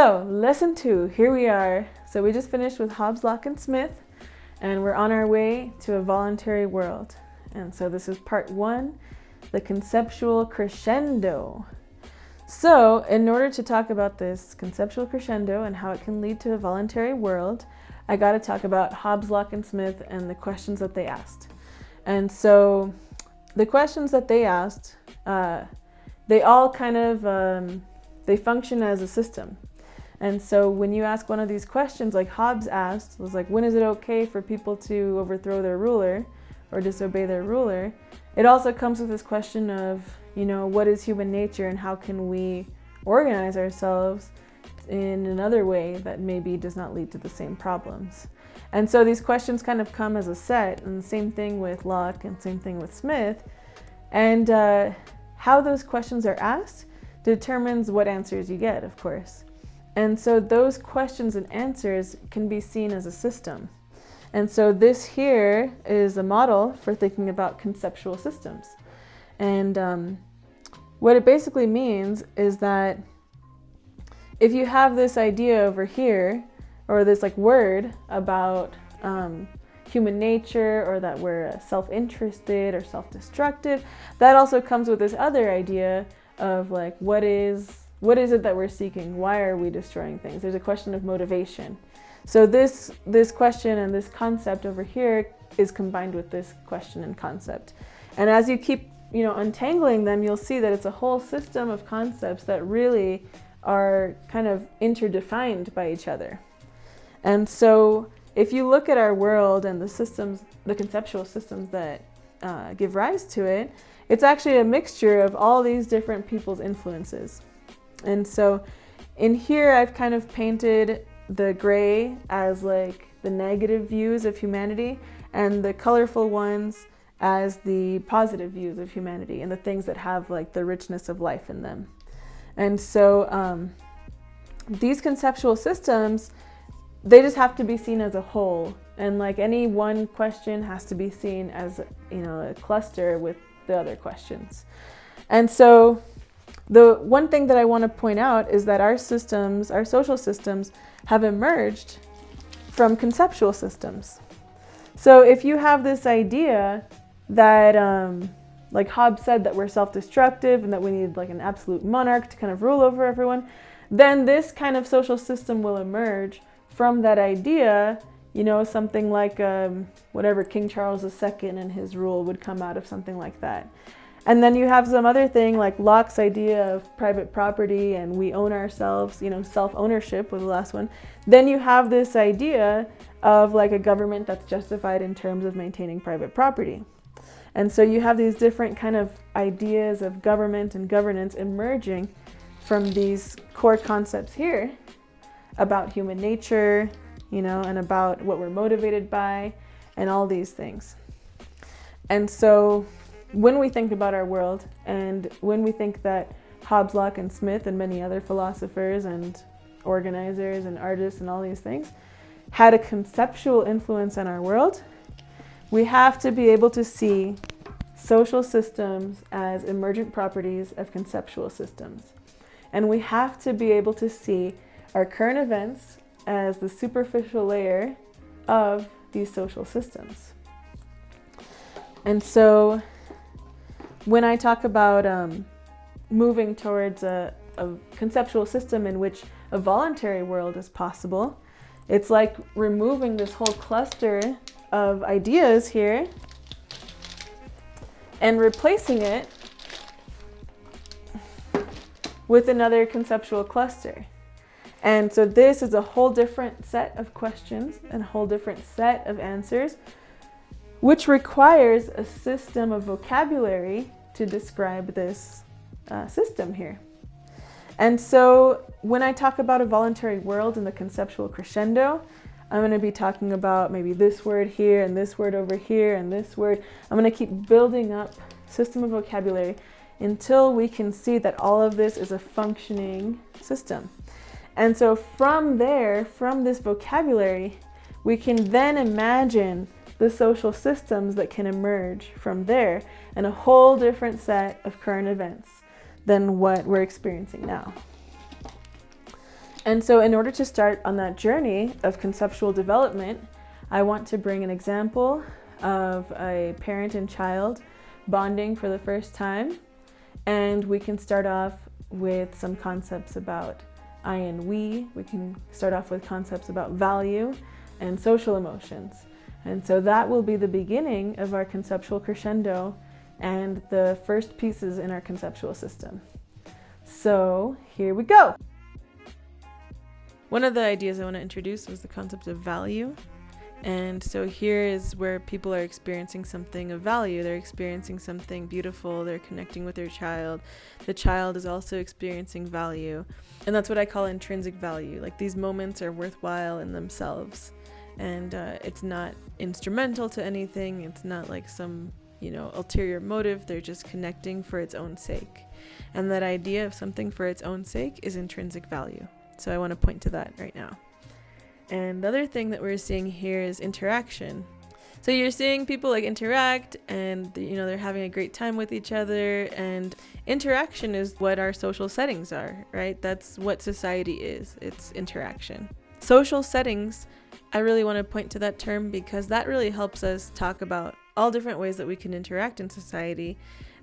So, lesson 2, here we are. So we just finished with Hobbes, Locke, and Smith, and we're on our way to a voluntary world. And so this is part 1, the conceptual crescendo. So, in order to talk about this conceptual crescendo and how it can lead to a voluntary world, I got to talk about Hobbes, Locke, and Smith and the questions that they asked. And so, the questions that they asked, they all kind of, they function as a system. And so when you ask one of these questions, like Hobbes asked, was like, when is it okay for people to overthrow their ruler or disobey their ruler? It also comes with this question of, what is human nature and how can we organize ourselves in another way that maybe does not lead to the same problems. And so these questions kind of come as a set, and the same thing with Locke and same thing with Smith. And how those questions are asked determines what answers you get, of course. And so those questions and answers can be seen as a system. And so this here is a model for thinking about conceptual systems. And what it basically means is that if you have this idea over here, or this word about human nature, or that we're self-interested or self-destructive, that also comes with this other idea of what is it that we're seeking? Why are we destroying things? There's a question of motivation. So this question and this concept over here is combined with this question and concept. And as you keep untangling them, you'll see that it's a whole system of concepts that really are kind of interdefined by each other. And so if you look at our world and the systems, the conceptual systems that give rise to it, it's actually a mixture of all these different people's influences. And so in here, I've kind of painted the gray as the negative views of humanity, and the colorful ones as the positive views of humanity and the things that have the richness of life in them. And so these conceptual systems, they just have to be seen as a whole. And any one question has to be seen as, a cluster with the other questions. And so the one thing that I want to point out is that our systems, our social systems, have emerged from conceptual systems. So if you have this idea that, like Hobbes said, that we're self-destructive and that we need an absolute monarch to kind of rule over everyone, then this kind of social system will emerge from that idea, something like whatever King Charles II and his rule would come out of something like that. And then you have some other thing like Locke's idea of private property and we own ourselves, self-ownership was the last one. Then you have this idea of a government that's justified in terms of maintaining private property. And so you have these different kind of ideas of government and governance emerging from these core concepts here about human nature, and about what we're motivated by and all these things. And so when we think about our world, and when we think that Hobbes, Locke, and Smith, and many other philosophers and organizers and artists and all these things had a conceptual influence on our world, we have to be able to see social systems as emergent properties of conceptual systems. And we have to be able to see our current events as the superficial layer of these social systems. And so when I talk about moving towards a conceptual system in which a voluntary world is possible, it's like removing this whole cluster of ideas here and replacing it with another conceptual cluster. And so this is a whole different set of questions and a whole different set of answers, which requires a system of vocabulary to describe this system here. And so when I talk about a voluntary world in the conceptual crescendo, I'm going to be talking about maybe this word here and this word over here and this word. I'm going to keep building up system of vocabulary until we can see that all of this is a functioning system. And so from there, from this vocabulary, we can then imagine the social systems that can emerge from there and a whole different set of current events than what we're experiencing now. And so in order to start on that journey of conceptual development, I want to bring an example of a parent and child bonding for the first time. And we can start off with some concepts about I and we. We can start off with concepts about value and social emotions. And so that will be the beginning of our conceptual crescendo and the first pieces in our conceptual system. So here we go. One of the ideas I want to introduce was the concept of value. And so here is where people are experiencing something of value. They're experiencing something beautiful. They're connecting with their child. The child is also experiencing value. And that's what I call intrinsic value. Like, these moments are worthwhile in themselves. And it's not instrumental to anything. It's not like some, ulterior motive. They're just connecting for its own sake. And that idea of something for its own sake is intrinsic value. So I want to point to that right now. And the other thing that we're seeing here is interaction. So you're seeing people interact and they're having a great time with each other, and interaction is what our social settings are, right? That's what society is. It's interaction. Social settings, I really want to point to that term because that really helps us talk about all different ways that we can interact in society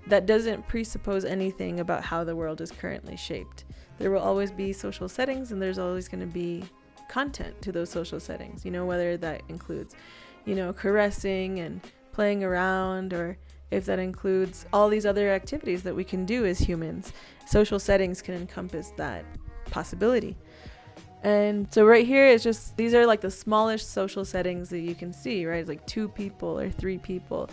that doesn't presuppose anything about how the world is currently shaped. There will always be social settings, and there's always going to be content to those social settings, whether that includes, caressing and playing around, or if that includes all these other activities that we can do as humans. Social settings can encompass that possibility. And so right here, it's just, these are the smallest social settings that you can see, right? It's 2 people or 3 people.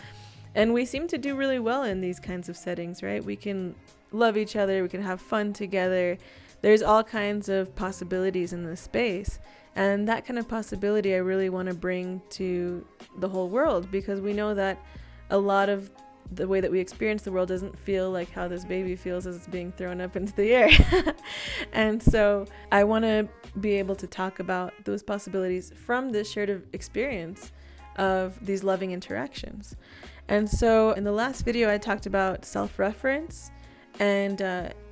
And we seem to do really well in these kinds of settings, right? We can love each other, we can have fun together. There's all kinds of possibilities in this space. And that kind of possibility I really want to bring to the whole world, because we know that a lot of the way that we experience the world doesn't feel like how this baby feels as it's being thrown up into the air. And so I want to be able to talk about those possibilities from this shared experience of these loving interactions. And so in the last video, I talked about self-reference, and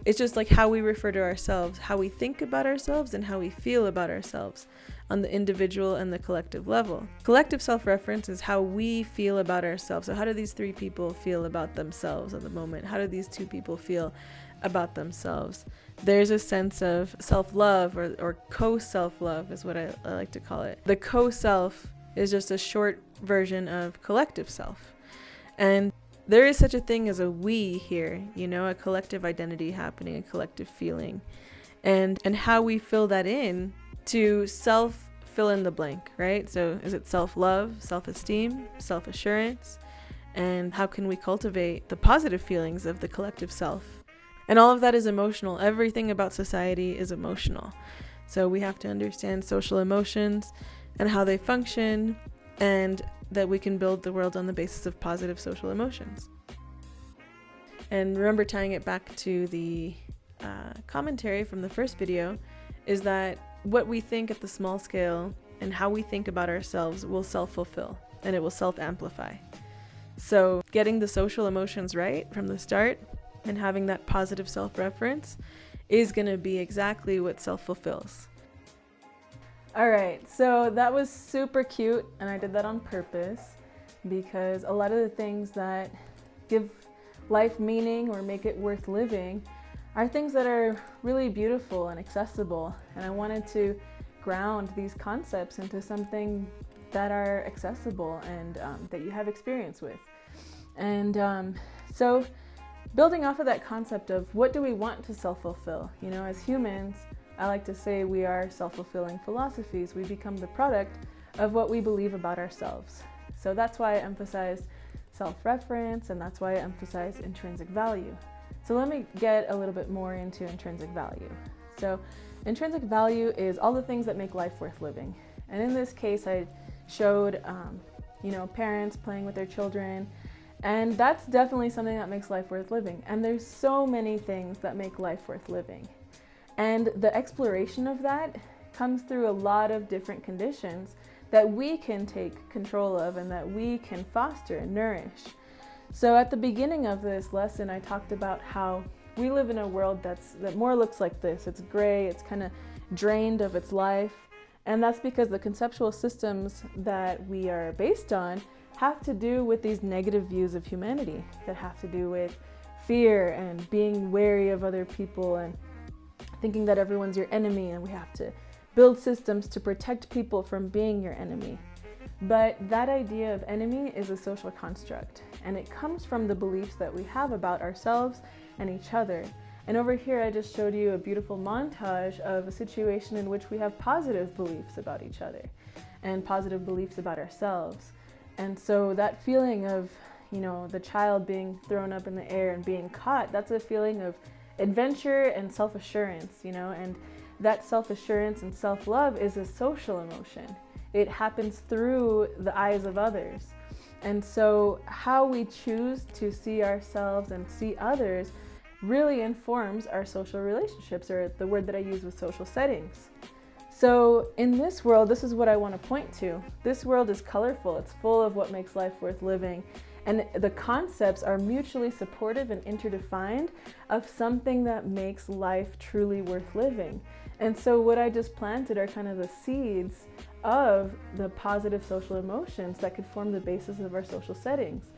it's just how we refer to ourselves, how we think about ourselves, and how we feel about ourselves on the individual and the collective level. Collective self-reference is how we feel about ourselves. So how do these 3 people feel about themselves at the moment? How do these 2 people feel about themselves? There's a sense of self-love or co-self-love is what I like to call it. The co-self is just a short version of collective self. And there is such a thing as a we here, a collective identity happening, a collective feeling. And how we fill that in to self fill in the blank, right? So is it self-love, self-esteem, self-assurance? And how can we cultivate the positive feelings of the collective self? And all of that is emotional. Everything about society is emotional. So we have to understand social emotions and how they function, and that we can build the world on the basis of positive social emotions. And remember, tying it back to the commentary from the first video, is that what we think at the small scale and how we think about ourselves will self-fulfill, and it will self-amplify. So getting the social emotions right from the start and having that positive self-reference is going to be exactly what self-fulfills. All right, so that was super cute, and I did that on purpose because a lot of the things that give life meaning or make it worth living are things that are really beautiful and accessible, and I wanted to ground these concepts into something that are accessible and that you have experience with. And so building off of that concept of what do we want to self-fulfill, as humans, I like to say we are self-fulfilling philosophies. We become the product of what we believe about ourselves. So that's why I emphasize self-reference, and that's why I emphasize intrinsic value. So let me get a little bit more into intrinsic value. So intrinsic value is all the things that make life worth living. And in this case, I showed, parents playing with their children, and that's definitely something that makes life worth living. And there's so many things that make life worth living. And the exploration of that comes through a lot of different conditions that we can take control of and that we can foster and nourish. So at the beginning of this lesson, I talked about how we live in a world that more looks like this. It's gray, it's kind of drained of its life. And that's because the conceptual systems that we are based on have to do with these negative views of humanity, that have to do with fear and being wary of other people and thinking that everyone's your enemy, and we have to build systems to protect people from being your enemy. But that idea of enemy is a social construct, and it comes from the beliefs that we have about ourselves and each other. And over here, I just showed you a beautiful montage of a situation in which we have positive beliefs about each other and positive beliefs about ourselves. And so that feeling of, the child being thrown up in the air and being caught, that's a feeling of adventure and self-assurance, and that self-assurance and self-love is a social emotion. It happens through the eyes of others. And so how we choose to see ourselves and see others really informs our social relationships, or the word that I use with social settings. So in this world, this is what I want to point to. This world is colorful. It's full of what makes life worth living. And the concepts are mutually supportive and interdefined of something that makes life truly worth living. And so what I just planted are kind of the seeds of the positive social emotions that could form the basis of our social settings.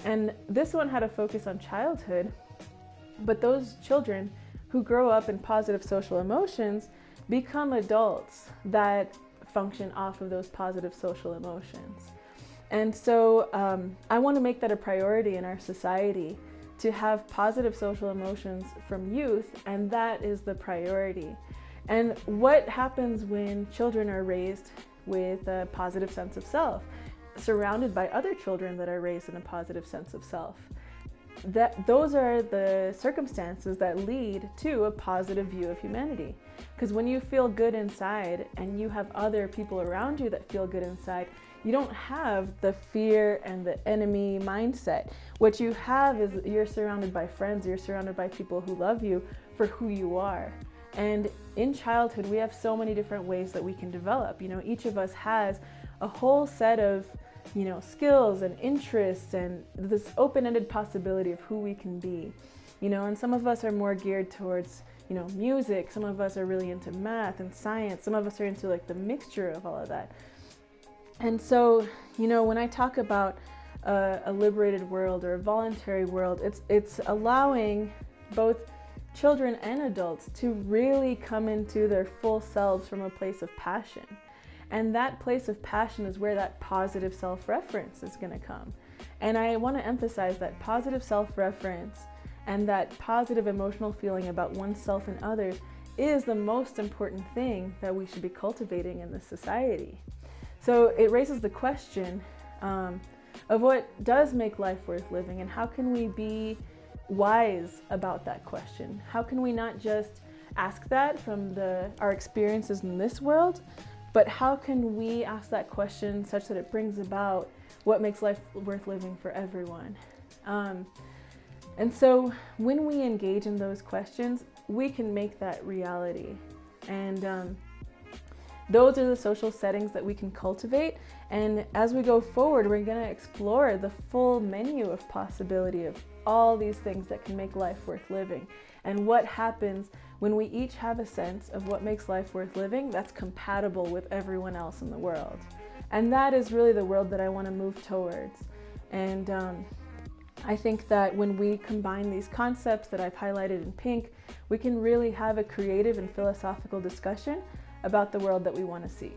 And this one had a focus on childhood, but those children who grow up in positive social emotions become adults that function off of those positive social emotions. And so I want to make that a priority in our society, to have positive social emotions from youth, and that is the priority. And what happens when children are raised with a positive sense of self, surrounded by other children that are raised in a positive sense of self? Those are the circumstances that lead to a positive view of humanity. Because when you feel good inside and you have other people around you that feel good inside, you don't have the fear and the enemy mindset. What you have is you're surrounded by friends, you're surrounded by people who love you for who you are. And in childhood, we have so many different ways that we can develop. Each of us has a whole set of skills and interests and this open-ended possibility of who we can be. And some of us are more geared towards, music. Some of us are really into math and science. Some of us are into the mixture of all of that. And so, when I talk about a liberated world or a voluntary world, it's allowing both children and adults to really come into their full selves from a place of passion. And that place of passion is where that positive self-reference is going to come. And I want to emphasize that positive self-reference and that positive emotional feeling about oneself and others is the most important thing that we should be cultivating in this society. So it raises the question of what does make life worth living, and how can we be wise about that question? How can we not just ask that from our experiences in this world, but how can we ask that question such that it brings about what makes life worth living for everyone? And so when we engage in those questions, we can make that reality. And those are the social settings that we can cultivate. And as we go forward, we're going to explore the full menu of possibility of all these things that can make life worth living. And what happens when we each have a sense of what makes life worth living that's compatible with everyone else in the world. And that is really the world that I want to move towards. And I think that when we combine these concepts that I've highlighted in pink, we can really have a creative and philosophical discussion about the world that we want to see.